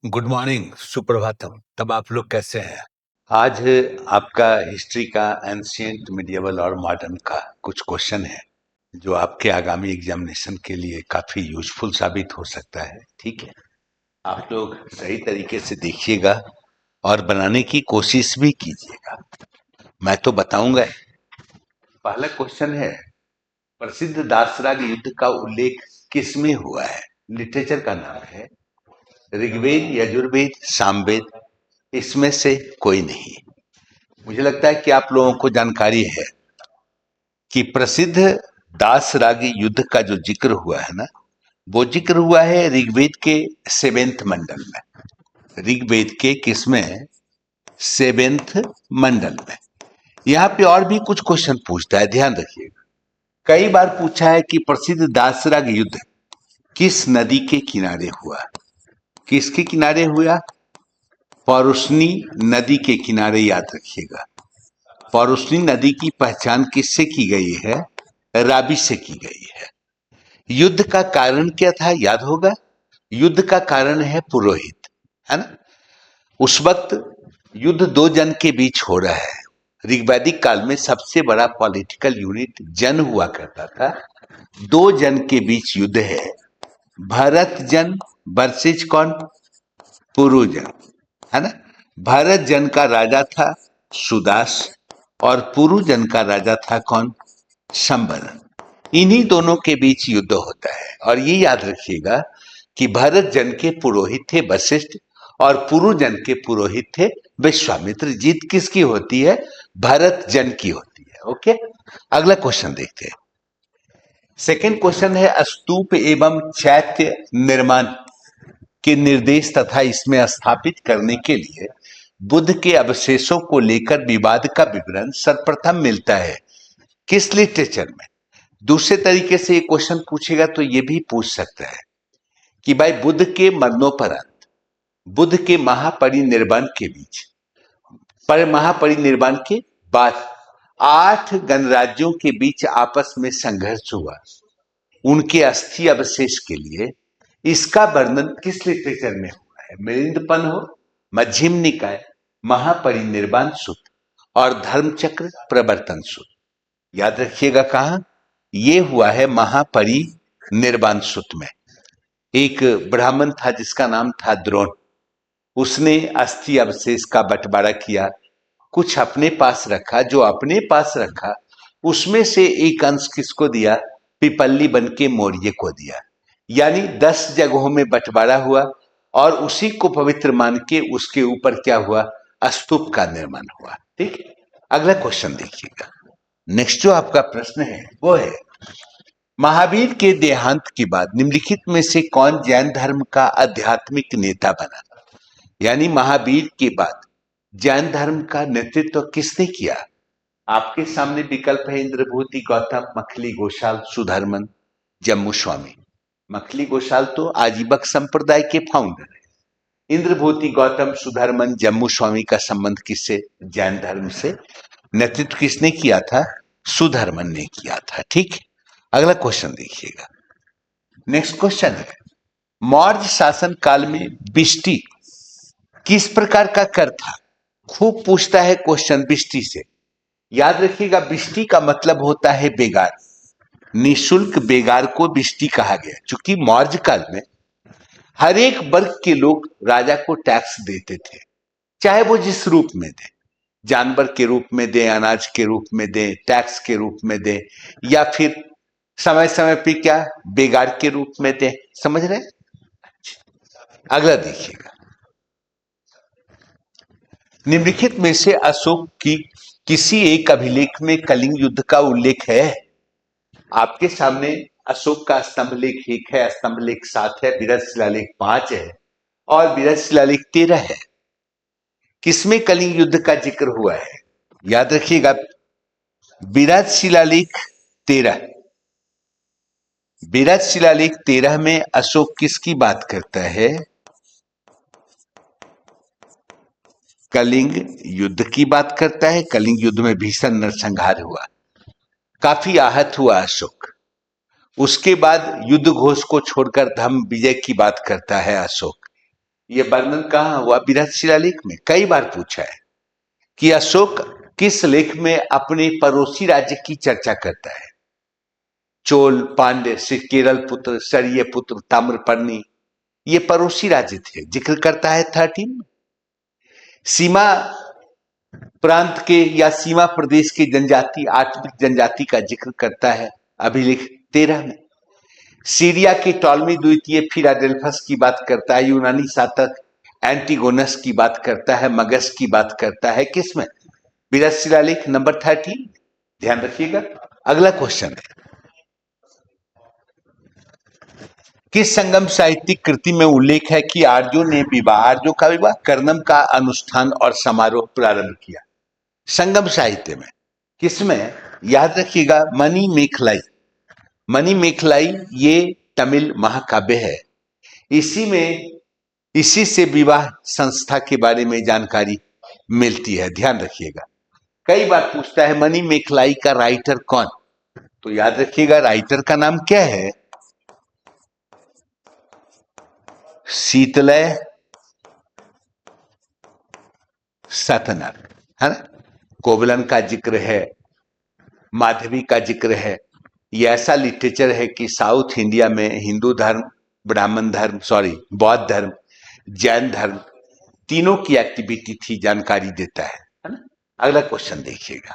Good morning, Suprabhatam. तब आप लोग कैसे हैं? आज आपका हिस्ट्री का एंशियंट, मिडिएवल और मॉडर्न का कुछ क्वेश्चन है जो आपके आगामी एग्जामिनेशन के लिए काफी यूजफुल साबित हो सकता है। ठीक है, आप लोग सही तरीके से देखिएगा और बनाने की कोशिश भी कीजिएगा। मैं तो बताऊंगा। पहला क्वेश्चन है, प्रसिद्ध दासराग युद्ध का उल्लेख किसमें हुआ है? लिटरेचर का नाम है ऋग्वेद, यजुर्वेद, सामवेद। इसमें से कोई नहीं। मुझे लगता है कि आप लोगों को जानकारी है कि प्रसिद्ध दासरागी युद्ध का जो जिक्र हुआ है ना, वो जिक्र हुआ है ऋग्वेद के 7वें मंडल में। ऋग्वेद के किसमें? 7वें मंडल में। यहाँ पे और भी कुछ क्वेश्चन पूछता है, ध्यान रखिएगा। कई बार पूछा है कि प्रसिद्ध दासराग युद्ध किस नदी के किनारे हुआ? किसके किनारे हुआ? पौरुष्णी नदी के किनारे, याद रखिएगा। पौरुष्णी नदी की पहचान किससे की गई है? राबी से की गई है। युद्ध का कारण क्या था? याद होगा। युद्ध का कारण है पुरोहित, है ना। उस वक्त युद्ध दो जन के बीच हो रहा है। ऋग्वैदिक काल में सबसे बड़ा पॉलिटिकल यूनिट जन हुआ करता था। दो जन के बीच युद्ध है। भरत जन वर्सेज कौन? पुरुजन, है ना। भरत जन का राजा था सुदास और पुरुजन का राजा था कौन? संबरण। इन्हीं दोनों के बीच युद्ध होता है। और ये याद रखिएगा कि भरत जन के पुरोहित थे वशिष्ठ और पुरुजन के पुरोहित थे विश्वामित्र। जीत किसकी होती है? भरत जन की होती है। ओके, अगला क्वेश्चन देखते हैं। सेकेंड क्वेश्चन है, स्तूप एवं चैत्य निर्माण के निर्देश तथा इसमें स्थापित करने के लिए बुद्ध के अवशेषों को लेकर विवाद का विवरण सर्वप्रथम मिलता है किस लिटरेचर में? दूसरे तरीके से ये क्वेश्चन पूछेगा तो ये भी पूछ सकता है कि भाई बुद्ध के मरणोपरांत, बुद्ध के महापरिनिर्वाण के बीच, पर महापरिनिर्वाण के बाद 8 गणराज्यों के बीच आपस में संघर्ष हुआ उनके अस्थि अवशेष के लिए। इसका वर्णन किस लिटरेचर में हुआ है? मिलिंदपन हो, मध्यम निकाय, महापरिनिर्वाण सूत्र और धर्मचक्र प्रवर्तन सूत्र। याद रखिएगा कहां ये हुआ है? महापरिनिर्वाण सूत्र में। एक ब्राह्मण था जिसका नाम था द्रोण। उसने अस्थि अवशेष का बंटवारा किया, कुछ अपने पास रखा। जो अपने पास रखा उसमें से एक अंश किसको दिया? पिपल्ली बन के मौर्य को दिया। यानी 10 जगहों में बंटवारा हुआ और उसी को पवित्र मान के उसके ऊपर क्या हुआ? स्तूप का निर्माण हुआ। ठीक है, अगला क्वेश्चन देखिएगा। नेक्स्ट जो आपका प्रश्न है वो है, महावीर के देहांत के बाद निम्नलिखित में से कौन जैन धर्म का आध्यात्मिक नेता बना? यानी महावीर के बाद जैन धर्म का नेतृत्व किसने किया? आपके सामने विकल्प है इंद्रभूति गौतम, मखली गोशाल, सुधर्मन, जम्मू स्वामी। मखली गोशाल तो आजीवक संप्रदाय के फाउंडर है। इंद्रभूति गौतम, सुधर्मन, जम्मू स्वामी का संबंध किससे? जैन धर्म से। नेतृत्व किसने किया था? सुधर्मन ने किया था। ठीक है, अगला क्वेश्चन देखिएगा। नेक्स्ट क्वेश्चन है, मौर्य शासन काल में बिष्टी किस प्रकार का कर था? खूब पूछता है क्वेश्चन बिष्टी से। याद रखिएगा, बिष्टी का मतलब होता है बेगार। निशुल्क बेगार को बिष्टी कहा गया, क्योंकि मौर्य काल में हर एक वर्ग के लोग राजा को टैक्स देते थे, चाहे वो जिस रूप में दे, जानवर के रूप में दे, अनाज के रूप में दे, टैक्स के रूप में दे, या फिर समय समय पे क्या बेगार के रूप में दे। समझ रहे? अगला देखिएगा। निम्नलिखित में से अशोक की किसी एक अभिलेख में कलिंग युद्ध का उल्लेख है? आपके सामने अशोक का स्तंभ लेख 1 है, स्तंभ लेख 7 है, बृहद शिलालेख 5 है और बृहद शिलालेख 13 है। किसमें कलिंग युद्ध का जिक्र हुआ है? याद रखिएगा, बृहद शिलालेख 13। बृहद शिलालेख 13 में अशोक किसकी बात करता है? कलिंग युद्ध की बात करता है। कलिंग युद्ध में भीषण नरसंहार हुआ, काफी आहत हुआ अशोक। उसके बाद युद्ध घोष को छोड़कर धर्म विजय की बात करता है अशोक। ये वर्णन कहाँ हुआ? बृहद शिलालेख में। कई बार पूछा है कि अशोक किस लेख में अपने पड़ोसी राज्य की चर्चा करता है? चोल, पांड्य, केरल पुत्र, शरीय पुत्र, ताम्रपर्णी, ये पड़ोसी राज्य थे। जिक्र करता है 13। सीमा प्रांत के या सीमा प्रदेश के जनजाति, आत्मिक जनजाति का जिक्र करता है अभिलेख 13 में। सीरिया के टॉलमी द्वितीय फिलाडेल्फस की बात करता है। यूनानी शासक एंटीगोनस की बात करता है। मगस की बात करता है। किसमें? बृहद शिलालेख नंबर 13। ध्यान रखिएगा। अगला क्वेश्चन है, किस संगम साहित्यिक कृति में उल्लेख है कि आर्यों का विवाह कर्णम का अनुष्ठान और समारोह प्रारंभ किया? संगम साहित्य में। किसमें? याद रखिएगा, मणि मेखलाई। मणि मेखलाई ये तमिल महाकाव्य है। इसी से विवाह संस्था के बारे में जानकारी मिलती है। ध्यान रखिएगा। कई बार पूछता है मणि मेखलाई का राइटर कौन? तो याद रखिएगा, राइटर का नाम क्या है? शीतलय सतनारायण, है ना। कोवलन का जिक्र है, माधवी का जिक्र है। ये ऐसा लिटरेचर है कि साउथ इंडिया में हिंदू धर्म, बौद्ध धर्म, जैन धर्म, तीनों की एक्टिविटी थी, जानकारी देता है ना। अगला क्वेश्चन देखिएगा,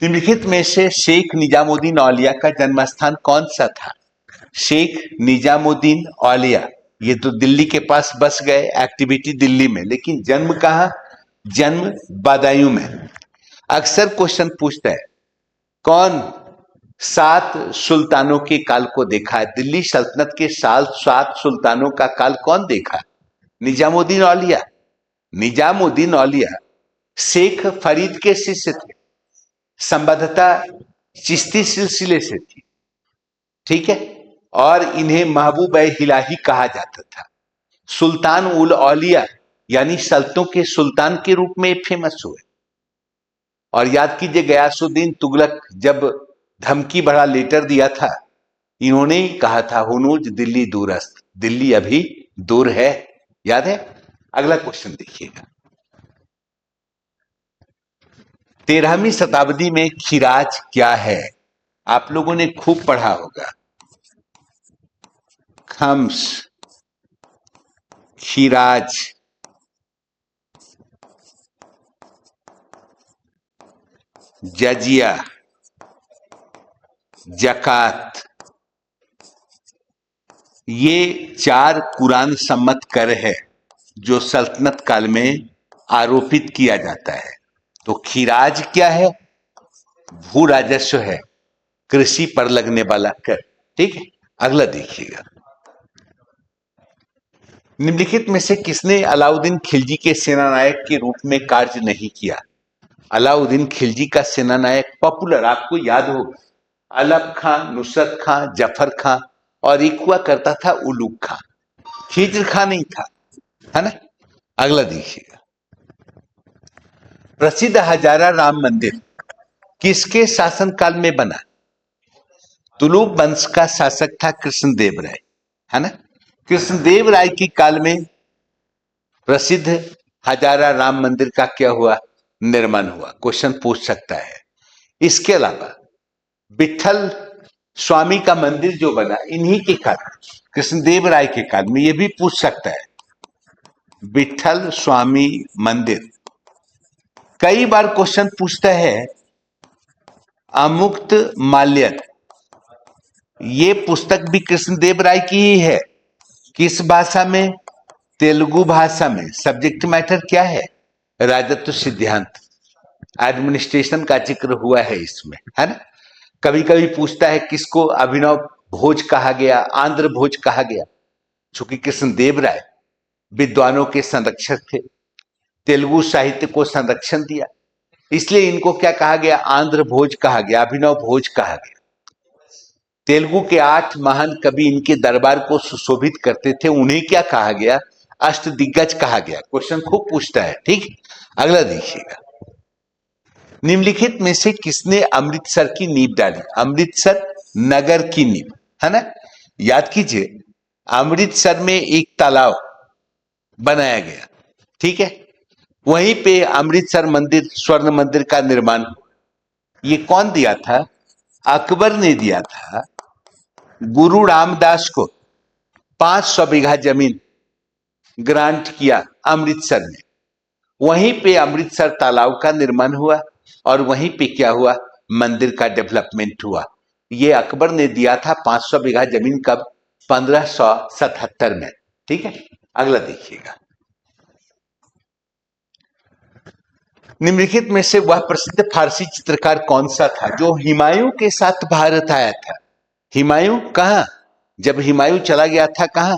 निम्नलिखित में से शेख निजामुद्दीन औलिया का जन्म स्थान कौन सा था? शेख निजामुद्दीन औलिया, ये तो दिल्ली के पास बस गए, एक्टिविटी दिल्ली में, लेकिन जन्म कहाँ? जन्म बदायूं में। अक्सर क्वेश्चन पूछता है कौन 7 सुल्तानों के काल को देखा है? दिल्ली सल्तनत के 7 सुल्तानों का काल कौन देखा? निजामुद्दीन औलिया। निजामुद्दीन औलिया शेख फरीद के शिष्य थे, संबद्धता चिश्ती सिलसिले से थी, ठीक है, और इन्हें महबूब इलाही कहा जाता था। सुल्तान उल औलिया यानी सल्तनतों के सुल्तान के रूप में फेमस हुए। और याद कीजिए, गयासुद्दीन तुगलक जब धमकी भरा लेटर दिया था, इन्होंने ही कहा था हुनूज दिल्ली दूरस्त, दिल्ली अभी दूर है। याद है? अगला क्वेश्चन देखिएगा, 13वीं शताब्दी में खिराज क्या है? आप लोगों ने खूब पढ़ा होगा। खम्स, खिराज, जजिया, जकात, ये 4 कुरान सम्मत कर है जो सल्तनत काल में आरोपित किया जाता है। तो खिराज क्या है? भू राजस्व है, कृषि पर लगने वाला कर, ठीक है। अगला देखिएगा, निम्नलिखित में से किसने अलाउद्दीन खिलजी के सेनानायक के रूप में कार्य नहीं किया? अलाउद्दीन खिलजी का सेनानायक पॉपुलर आपको याद होगा, अलप खां, नुसरत खां, जफर खां, और एक हुआ करता था उलूग खां, खिज्र खां नहीं था, है ना। अगला देखिएगा, प्रसिद्ध हजारा राम मंदिर किसके शासनकाल में बना? तुलुक वंश का शासक था कृष्णदेव राय, है ना। कृष्णदेव राय के काल में प्रसिद्ध हजारा राम मंदिर का क्या हुआ? निर्माण हुआ। क्वेश्चन पूछ सकता है। इसके अलावा विठल स्वामी का मंदिर जो बना इन्हीं के काल, कृष्णदेव राय के काल में, ये भी पूछ सकता है। विठल स्वामी मंदिर। कई बार क्वेश्चन पूछता है अमुक्त माल्यद, ये पुस्तक भी कृष्णदेव राय की ही है। किस भाषा में? तेलुगु भाषा में। सब्जेक्ट मैटर क्या है? राजत्व सिद्धांत, एडमिनिस्ट्रेशन का जिक्र हुआ है इसमें, है ना। कभी कभी पूछता है किसको अभिनव भोज कहा गया, आंध्र भोज कहा गया, चूंकि कृष्णदेव राय विद्वानों के संरक्षक थे, तेलुगु साहित्य को संरक्षण दिया, इसलिए इनको क्या कहा गया? आंध्र भोज कहा गया, अभिनव भोज कहा गया। तेलुगु के 8 महान कवि इनके दरबार को सुशोभित करते थे, उन्हें क्या कहा गया? अष्टदिग्गज कहा गया। क्वेश्चन खूब पूछता है, ठीक। अगला देखिएगा, निम्नलिखित में से किसने अमृतसर की नींव डाली? अमृतसर नगर की नींव, है ना। याद कीजिए, अमृतसर में एक तालाब बनाया गया, ठीक है। वहीं पे अमृतसर मंदिर, स्वर्ण मंदिर का निर्माण हुआ। ये कौन दिया था? अकबर ने दिया था गुरु रामदास को 500 बीघा जमीन ग्रांट किया अमृतसर में। वहीं पे अमृतसर तालाब का निर्माण हुआ और वहीं पे क्या हुआ? मंदिर का डेवलपमेंट हुआ। ये अकबर ने दिया था 500 बीघा जमीन, कब? 1577 में, ठीक है। अगला देखिएगा। निम्नलिखित में से वह प्रसिद्ध फारसी चित्रकार कौन सा था जो हुमायूं के साथ भारत आया था? हुमायूं कहां, जब हुमायूं चला गया था कहां?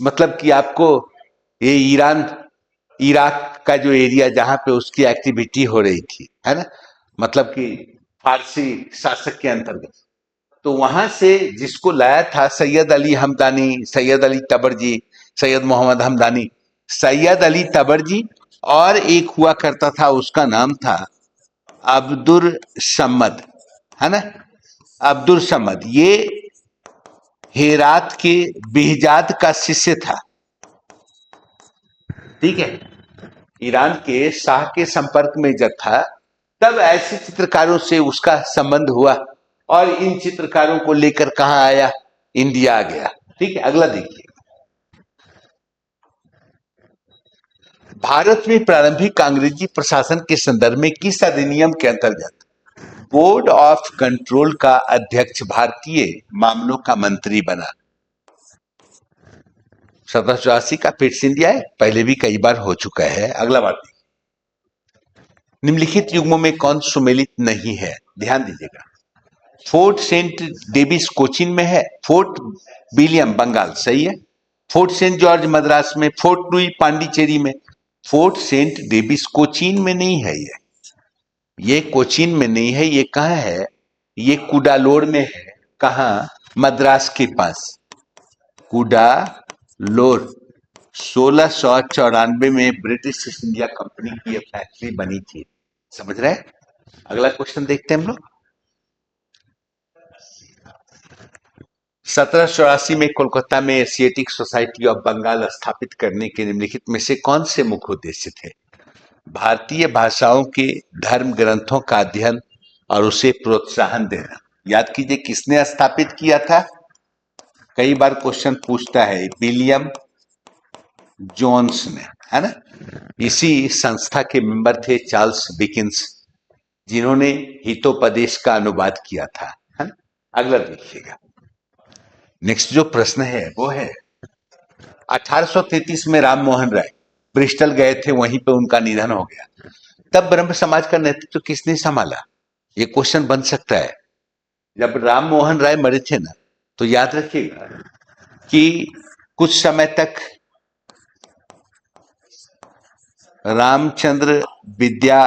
मतलब कि आपको ये ईरान, इराक का जो एरिया जहां पे उसकी एक्टिविटी हो रही थी, है ना, मतलब कि फारसी शासक के अंतर्गत, तो वहां से जिसको लाया था सैयद अली हमदानी, सैयद अली तबरजी, सैयद मोहम्मद हमदानी, सैयद अली तबरजी, और एक हुआ करता था उसका नाम था अब्दुल समद, है ना, अब्दुल समद। ये हेरात के बिहजाद का शिष्य था, ठीक है। ईरान के शाह के संपर्क में जब था तब ऐसे चित्रकारों से उसका संबंध हुआ और इन चित्रकारों को लेकर कहां आया? इंडिया आ गया, ठीक है। अगला देखिए। भारत में प्रारंभिक अंग्रेजी प्रशासन के संदर्भ में किस अधिनियम के अंतर्गत बोर्ड ऑफ कंट्रोल का अध्यक्ष भारतीय मामलों का मंत्री बना? 1784 का फिट्स इंडिया है, पहले भी कई बार हो चुका है। अगला बात, निम्नलिखित युग्मों में कौन सुमेलित नहीं है? ध्यान दीजिएगा। फोर्ट सेंट डेविस कोचीन में है, फोर्ट विलियम बंगाल, सही है, फोर्ट सेंट जॉर्ज मद्रास में, फोर्ट लुई पांडिचेरी में। फोर्ट सेंट डेविस कोचीन में नहीं है, ये कोचीन में नहीं है, ये कहां है? ये कुडालोर में है। कहां? मद्रास के पास, कुडालोर। 1694 में ब्रिटिश ईस्ट इंडिया कंपनी की यह फैक्ट्री बनी थी, समझ रहे हैं। अगला क्वेश्चन देखते हैं हम लोग। 1784 में कोलकाता में एशियाटिक सोसाइटी ऑफ बंगाल स्थापित करने के निम्नलिखित में से कौन से मुख्य उद्देश्य थे? भारतीय भाषाओं के धर्म ग्रंथों का अध्ययन और उसे प्रोत्साहन देना। याद कीजिए किसने स्थापित किया था? कई बार क्वेश्चन पूछता है, विलियम जोन्स ने, है ना। इसी संस्था के मेंबर थे चार्ल्स डिकिंस, जिन्होंने हितोपदेश का अनुवाद किया था, है ना? अगला देखिएगा। नेक्स्ट जो प्रश्न है वो है 1833 में राम मोहन राय ब्रिस्टल गए थे, वहीं पे उनका निधन हो गया। तब ब्रह्म समाज का नेतृत्व तो किसने संभाला? ये क्वेश्चन बन सकता है। जब राम मोहन राय मरे थे ना, तो याद रखिएगा कि कुछ समय तक रामचंद्र विद्या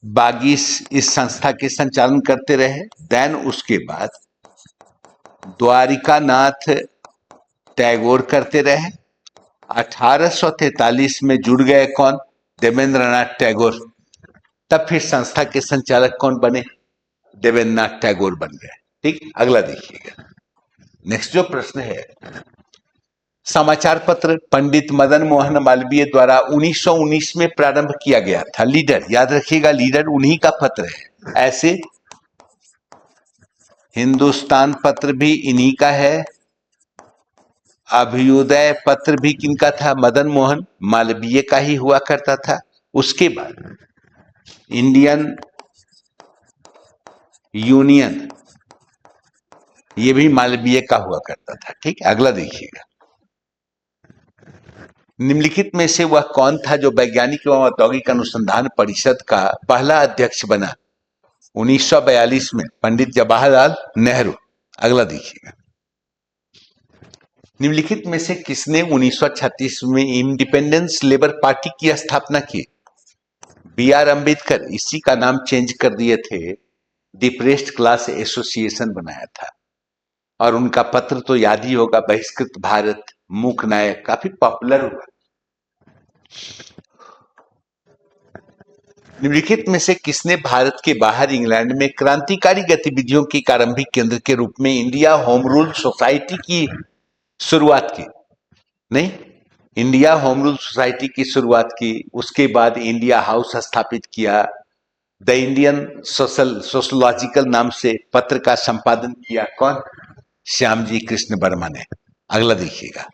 बागी इस संस्था के संचालन करते रहे। देन उसके बाद द्वारिका नाथ टैगोर करते रहे। 1843 में जुड़ गए कौन? देवेंद्रनाथ टैगोर। तब फिर संस्था के संचालक कौन बने? देवेंद्रनाथ टैगोर बन गए, ठीक। अगला देखिएगा। नेक्स्ट जो प्रश्न है, समाचार पत्र पंडित मदन मोहन मालवीय द्वारा 1919 में प्रारंभ किया गया था। लीडर, याद रखिएगा, लीडर उन्हीं का पत्र है। ऐसे हिंदुस्तान पत्र भी इन्हीं का है। अभ्युदय पत्र भी किनका था? मदन मोहन मालवीय का ही हुआ करता था। उसके बाद इंडियन यूनियन, ये भी मालवीय का हुआ करता था, ठीक है। अगला देखिएगा। निम्नलिखित में से वह कौन था जो वैज्ञानिक एवं औद्योगिक अनुसंधान परिषद का पहला अध्यक्ष बना? 1942 में पंडित जवाहरलाल नेहरू। अगला देखिएगा। निम्नलिखित में से किसने 1936 में इंडिपेंडेंस लेबर पार्टी की स्थापना की? B R Ambedkar. इसी का नाम चेंज कर दिए थे, डिप्रेस्ड क्लास एसोसिएशन बनाया था। और उनका पत्र तो याद ही होगा, बहिष्कृत भारत, मूक नायक, काफी पॉपुलर हुआ। निम्नलिखित में से किसने भारत के बाहर इंग्लैंड में क्रांतिकारी गतिविधियों के प्रारंभिक केंद्र के रूप में इंडिया होम रूल सोसाइटी की शुरुआत की? नहीं, इंडिया होम रूल सोसाइटी की शुरुआत की, उसके बाद इंडिया हाउस स्थापित किया, द इंडियन सोशोलॉजिकल नाम से पत्र का संपादन किया। कौन? श्यामजी कृष्ण वर्मा ने। अगला देखिएगा,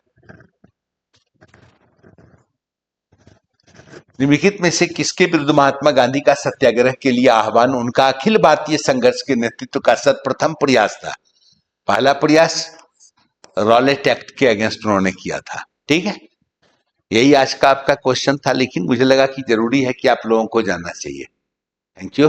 निम्नलिखित में से किसके विरुद्ध महात्मा गांधी का सत्याग्रह के लिए आह्वान उनका अखिल भारतीय संघर्ष के नेतृत्व का सर्वप्रथम प्रयास था? पहला प्रयास रॉलेट एक्ट के अगेंस्ट उन्होंने किया था। ठीक है, यही आज का आपका क्वेश्चन था, लेकिन मुझे लगा कि जरूरी है कि आप लोगों को जानना चाहिए। Thank you.